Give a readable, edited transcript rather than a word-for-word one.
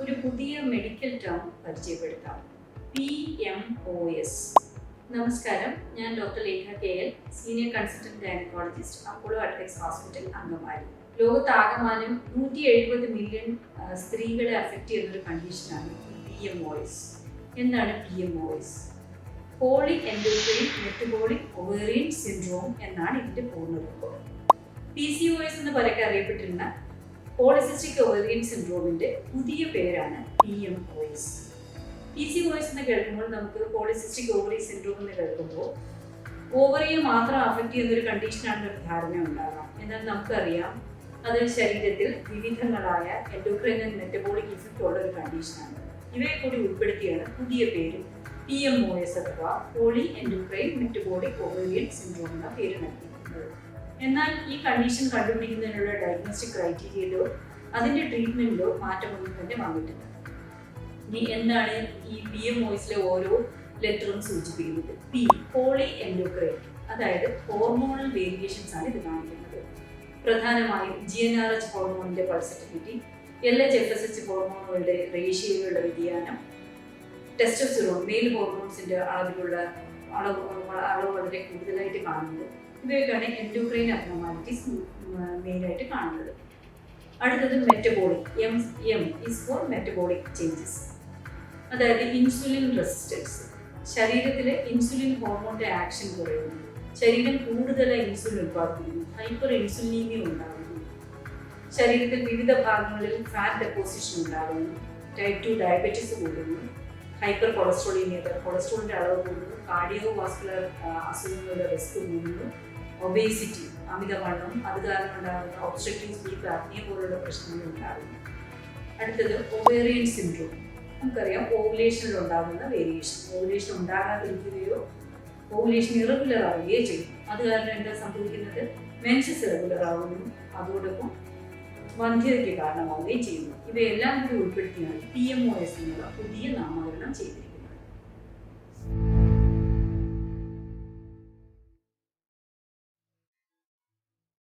ഒരു പുതിയ medical term പരിചയപ്പെടുത്താം. PMOS. നമസ്കാരം, ഞാൻ doctor Lekha KL, senior consultant gynaecologist, Apollo Adlux hospital, Angamaly. ലോകത്താകമാനം 170 മില്യൺ സ്ത്രീകളെ അഫക്റ്റ് ചെയ്യുന്നൊരു കണ്ടീഷനാണ് PMOS. എന്താണ് PMOS? Poly endocrine metabolic ovarian syndrome എന്നാണ് ഇതിന്റെ പൂർണ്ണരൂപം. PCOS എന്ന് പരക്കെ അറിയപ്പെട്ടിരുന്ന പോളിസിസ്റ്റിക് ഒവേറിയൻ സിൻഡ്രോമിന്റെ പുതിയ പേരാണ് PMOS. PCOS എന്ന് കേൾക്കുമ്പോൾ നമുക്ക് പോളിസിസ്റ്റിക് ഓവറി സിൻഡ്രോം എന്ന് കേൾക്കുമ്പോൾ ഓവറിയെ മാത്രം അഫക്റ്റ് ചെയ്യുന്ന ഒരു കണ്ടീഷനാണെന്ന് ഒരു ധാരണ ഉണ്ടാകാം. എന്നാൽ നമുക്കറിയാം അത് ശരീരത്തിൽ വിവിധങ്ങളായ എൻഡോക്രൈൻ ആൻഡ് മെറ്റബോളിക് ഇഫക്റ്റ് ഉള്ള ഒരു കണ്ടീഷനാണ്. ഇവയെ കൂടി ഉൾപ്പെടുത്തിയാണ് പുതിയ പേര് PMOS അഥവാ poly endocrine metabolic ovarian syndrome എന്ന പേര് നൽകിയിരിക്കുന്നത്. എന്നാൽ ഈ കണ്ടീഷൻ കണ്ടുപിടിക്കുന്നതിനുള്ള ഡയഗ്നോസ്റ്റിക് ക്രൈറ്റീരിയയിലോ അതിന്റെ ട്രീറ്റ്മെന്റിലോ മാറ്റമൊന്നും തന്നെ വന്നിട്ടില്ല. ഇനി എന്താണ് ഈ PMOSലെ ഓരോ ലെറ്ററും സൂചിപ്പിക്കുന്നത്? P പോളി എൻഡോക്രൈൻ, അതായത് ഹോർമോണൽ വേരിയേഷൻസ് ആണ് ഇത് കാണിക്കുന്നത്. പ്രധാനമായും GnRH ഹോർമോണിന്റെ പൾസറ്റിലിറ്റി, LH-FSH ഹോർമോണുകളുടെ റേഷ്യോയിലുള്ള വ്യതിയാനം, ടെസ്റ്റോസ്റ്റെറോൺ മെയിൽ ഹോർമോൺസിന്റെ അളവ് വളരെ കൂടുതലായിട്ട് കാണുന്നത്, ഇവയൊക്കെയാണ് എൻഡോക്രൈൻ അബ്നോർമാലിറ്റീസ് മെയിനായിട്ട് കാണുന്നത്. അടുത്തത് metabolic. M is for metabolic changes, അതായത് ഇൻസുലിൻ റെസിസ്റ്റൻസ്. ശരീരത്തിലെ ഇൻസുലിൻ ഹോർമോണിന്റെ ആക്ഷൻ കുറയുന്നു, ശരീരം കൂടുതലായി ഇൻസുലിൻ ഉത്പാദിപ്പിക്കുന്നു, ഹൈപ്പർ ഇൻസുലിനീമിയ ഉണ്ടാകുന്നു, ശരീരത്തിൽ വിവിധ ഭാഗങ്ങളിൽ ഫാറ്റ് ഡെപ്പോസിഷൻ ഉണ്ടാകുന്നു, ടൈപ്പ് 2 ഡയബറ്റീസ് കൂടുന്നു, ഹൈപ്പർ കൊളസ്ട്രോളീമിയ, കൊളസ്ട്രോളിന്റെ അളവ് കൂടുന്നു, കാർഡിയോ വാസ്കുലർ അസുഖങ്ങളുടെ റിസ്ക് കൂടുന്നു, ഒബേസിറ്റി അമിതവണ്ണം, അത് കാരണം ഉണ്ടാകുന്ന ഒബ്സ്ട്രക്റ്റീവ് സ്ലീപ്പ് ആപ്നിയ പോലുള്ള പ്രശ്നങ്ങൾ ഉണ്ടാകുന്നു. അടുത്തത് ഒവേറിയൻ സിൻഡ്രോം. നമുക്കറിയാം ഓവുലേഷനിൽ ഉണ്ടാകുന്ന വേരിയേഷൻ, ഓവുലേഷൻ ഉണ്ടാകാതിരിക്കുകയോ ഓവുലേഷൻ ഇറഗുലർ ആവുകയോ ചെയ്യും. അത് കാരണം എന്താ സംഭവിക്കുന്നത്? മെൻസസ് ഇറഗുലർ ആവുന്നു, അതോടൊപ്പം വന്ധ്യതയ്ക്ക് കാരണമാവുകയും ചെയ്യുന്നു. ഇവയെല്ലാം കൂടി ഉൾപ്പെടുത്തിയാണ് PMOS എന്നുള്ള പുതിയ നാമകരണം ചെയ്തത്.